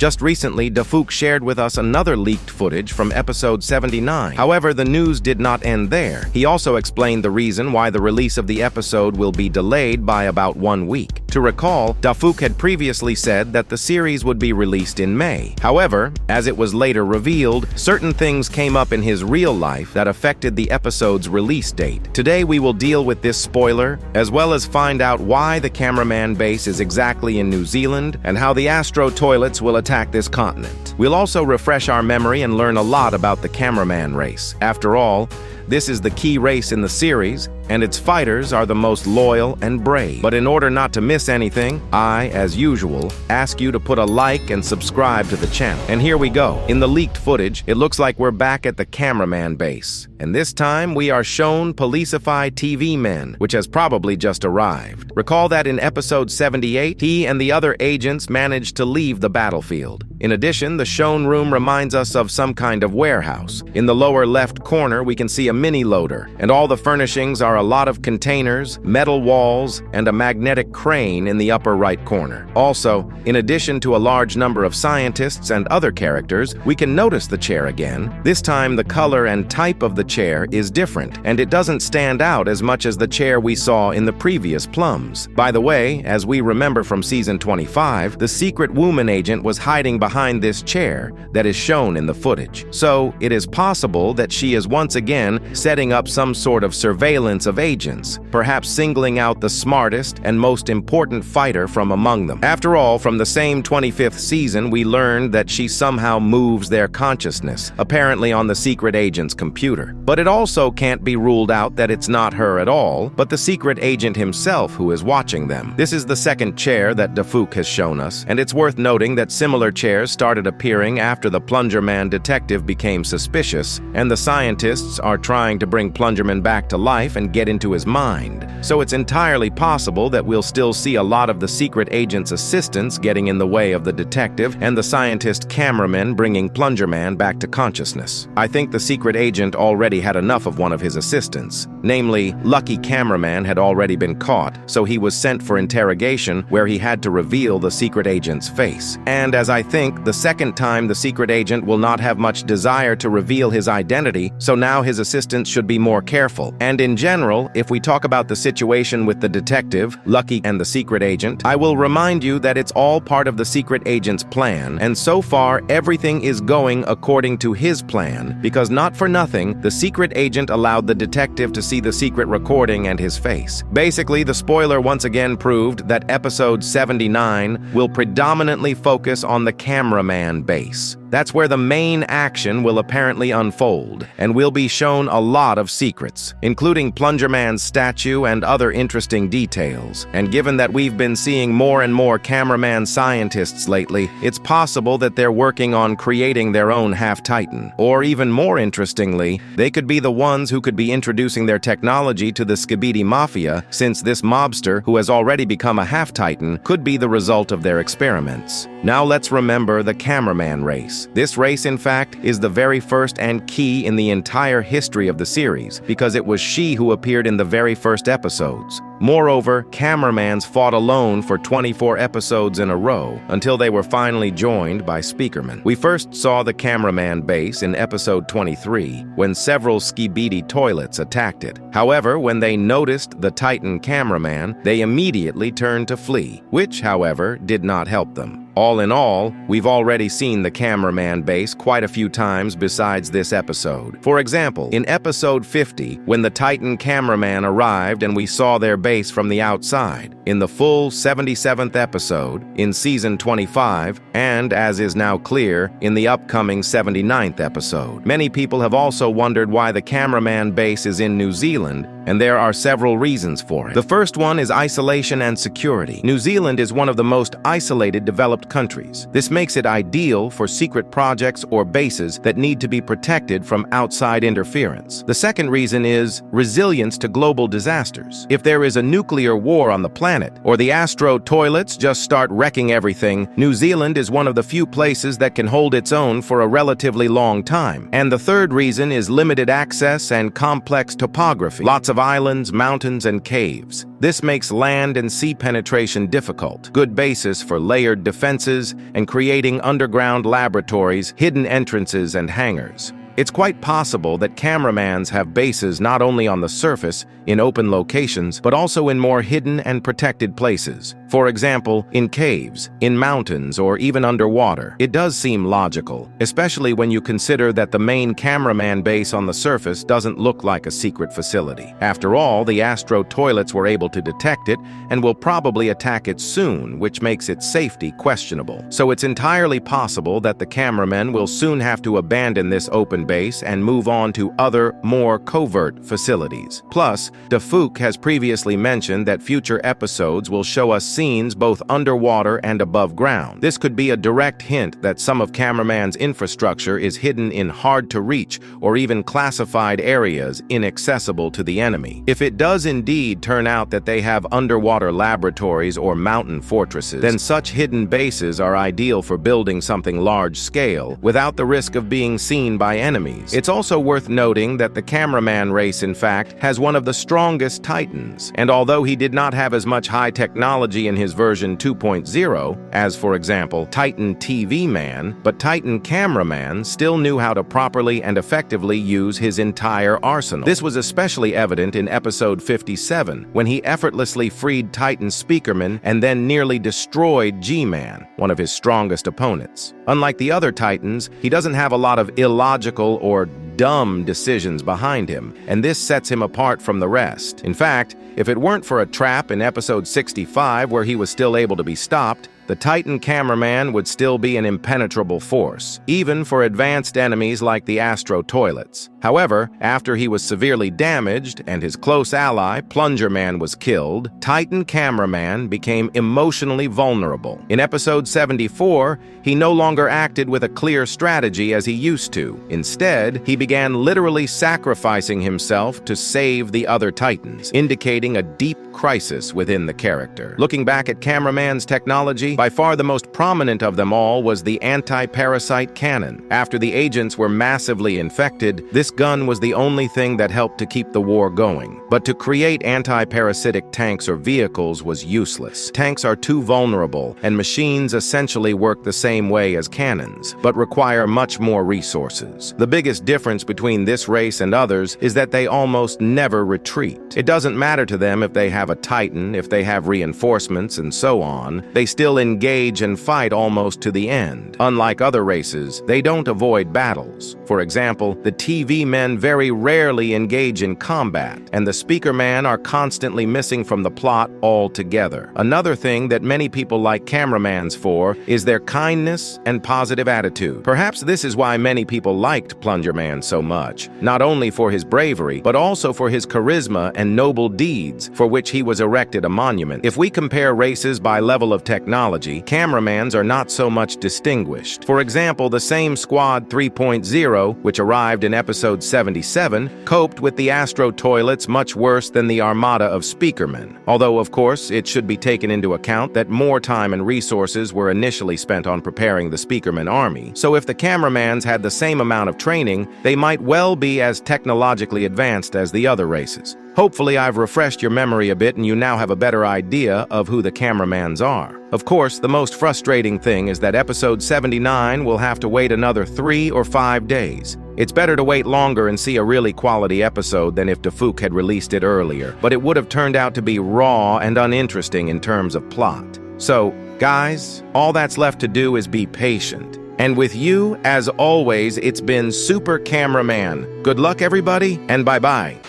Just recently, Dafouk shared with us another leaked footage from episode 79. However, the news did not end there. He also explained the reason why the release of the episode will be delayed by about 1 week. To recall, Dafouk had previously said that the series would be released in May. However, as it was later revealed, certain things came up in his real life that affected the episode's release date. Today we will deal with this spoiler, as well as find out why the cameraman base is exactly in New Zealand and how the Astro Toilets will attack this continent. We'll also refresh our memory and learn a lot about the cameraman race. After all, this is the key race in the series, and its fighters are the most loyal and brave. But in order not to miss anything, I, as usual, ask you to put a like and subscribe to the channel. And here we go. In the leaked footage, it looks like we're back at the cameraman base. And this time, we are shown Policeify TV men, which has probably just arrived. Recall that in episode 78, he and the other agents managed to leave the battlefield. In addition, the shown room reminds us of some kind of warehouse. In the lower left corner, we can see a mini loader, and all the furnishings are a lot of containers, metal walls, and a magnetic crane in the upper right corner. Also, in addition to a large number of scientists and other characters, we can notice the chair again. This time, the color and type of the chair is different, and it doesn't stand out as much as the chair we saw in the previous plums. By the way, as we remember from season 25, the secret woman agent was hiding behind this chair that is shown in the footage. So, it is possible that she is once again setting up some sort of surveillance of agents, perhaps singling out the smartest and most important fighter from among them. After all, from the same 25th season, we learned that she somehow moves their consciousness, apparently on the secret agent's computer. But it also can't be ruled out that it's not her at all, but the secret agent himself who is watching them. This is the second chair that Dafouk has shown us, and it's worth noting that similar chairs started appearing after the Plungerman detective became suspicious, and the scientists are trying to bring Plungerman back to life and get into his mind. So it's entirely possible that we'll still see a lot of the secret agent's assistants getting in the way of the detective and the scientist cameraman bringing Plungerman back to consciousness. I think the secret agent already had enough of one of his assistants. Namely, Lucky Cameraman had already been caught, so he was sent for interrogation where he had to reveal the secret agent's face. And as I think, the second time the secret agent will not have much desire to reveal his identity, so now his assistants should be more careful. And in general, if we talk about the situation with the detective, Lucky, and the secret agent, I will remind you that it's all part of the secret agent's plan, and so far everything is going according to his plan, because not for nothing, the secret agent allowed the detective to see the secret recording and his face. Basically, the spoiler once again proved that episode 79 will predominantly focus on the cameraman base. That's where the main action will apparently unfold, and we'll be shown a lot of secrets, including Plungerman's statue and other interesting details. And given that we've been seeing more and more cameraman scientists lately, it's possible that they're working on creating their own half-titan. Or even more interestingly, they could be the ones who could be introducing their technology to the Skibidi Mafia, since this mobster, who has already become a half-titan, could be the result of their experiments. Now let's remember the cameraman race. This race, in fact, is the very first and key in the entire history of the series, because it was she who appeared in the very first episodes. Moreover, Cameramans fought alone for 24 episodes in a row, until they were finally joined by Speakerman. We first saw the cameraman base in episode 23, when several Skibidi Toilets attacked it. However, when they noticed the Titan cameraman, they immediately turned to flee, which, however, did not help them. All in all, we've already seen the cameraman base quite a few times besides this episode. For example, in episode 50, when the Titan cameraman arrived and we saw their base from the outside, in the full 77th episode, in season 25, and, as is now clear, in the upcoming 79th episode. Many people have also wondered why the cameraman base is in New Zealand, and there are several reasons for it. The first one is isolation and security. New Zealand is one of the most isolated developed countries. This makes it ideal for secret projects or bases that need to be protected from outside interference. The second reason is resilience to global disasters. If there is a nuclear war on the planet, or the Astro Toilets just start wrecking everything, New Zealand is one of the few places that can hold its own for a relatively long time. And the third reason is limited access and complex topography. Lots of of islands, mountains, and caves. This makes land and sea penetration difficult, good basis for layered defenses and creating underground laboratories, hidden entrances, and hangars. It's quite possible that cameramans have bases not only on the surface, in open locations, but also in more hidden and protected places. For example, in caves, in mountains, or even underwater. It does seem logical, especially when you consider that the main cameraman base on the surface doesn't look like a secret facility. After all, the Astro Toilets were able to detect it and will probably attack it soon, which makes its safety questionable. So it's entirely possible that the cameramen will soon have to abandon this open base and move on to other, more covert facilities. Plus, Defuk has previously mentioned that future episodes will show us scenes both underwater and above ground. This could be a direct hint that some of Cameraman's infrastructure is hidden in hard-to-reach or even classified areas inaccessible to the enemy. If it does indeed turn out that they have underwater laboratories or mountain fortresses, then such hidden bases are ideal for building something large-scale without the risk of being seen by enemies. It's also worth noting that the Cameraman race, in fact, has one of the strongest Titans, and although he did not have as much high technology in his version 2.0 as, for example, Titan TV Man, but Titan Cameraman still knew how to properly and effectively use his entire arsenal. This was especially evident in episode 57, when he effortlessly freed Titan Speakerman and then nearly destroyed G-Man, one of his strongest opponents. Unlike the other Titans, he doesn't have a lot of illogical or dumb decisions behind him, and this sets him apart from the rest. In fact, if it weren't for a trap in episode 65 where he was still able to be stopped, the Titan Cameraman would still be an impenetrable force, even for advanced enemies like the Astro Toilets. However, after he was severely damaged and his close ally, Plunger Man, was killed, Titan Cameraman became emotionally vulnerable. In episode 74, he no longer acted with a clear strategy as he used to. Instead, he began literally sacrificing himself to save the other Titans, indicating a deep crisis within the character. Looking back at Cameraman's technology, by far the most prominent of them all was the anti-parasite cannon. After the agents were massively infected, this gun was the only thing that helped to keep the war going. But to create anti-parasitic tanks or vehicles was useless. Tanks are too vulnerable, and machines essentially work the same way as cannons, but require much more resources. The biggest difference between this race and others is that they almost never retreat. It doesn't matter to them if they have a Titan, if they have reinforcements, and so on. They still engage and fight almost to the end. Unlike other races, they don't avoid battles. For example, the TV men very rarely engage in combat, and the Speaker Man are constantly missing from the plot altogether. Another thing that many people like Cameramans for is their kindness and positive attitude. Perhaps this is why many people liked Plunger Man so much, not only for his bravery, but also for his charisma and noble deeds, for which he was erected a monument. If we compare races by level of technology, Cameramans are not so much distinguished. For example, the same Squad 3.0, which arrived in episode 77, coped with the Astro Toilets much worse than the armada of Speakermen. Although, of course, it should be taken into account that more time and resources were initially spent on preparing the Speakerman army. So if the Cameramans had the same amount of training, they might well be as technologically advanced as the other races. Hopefully I've refreshed your memory a bit and you now have a better idea of who the Cameramans are. Of course, the most frustrating thing is that episode 79 will have to wait another 3 or 5 days. It's better to wait longer and see a really quality episode than if Defuk had released it earlier, but it would have turned out to be raw and uninteresting in terms of plot. So, guys, all that's left to do is be patient. And with you, as always, it's been Super Cameraman. Good luck, everybody, and bye-bye.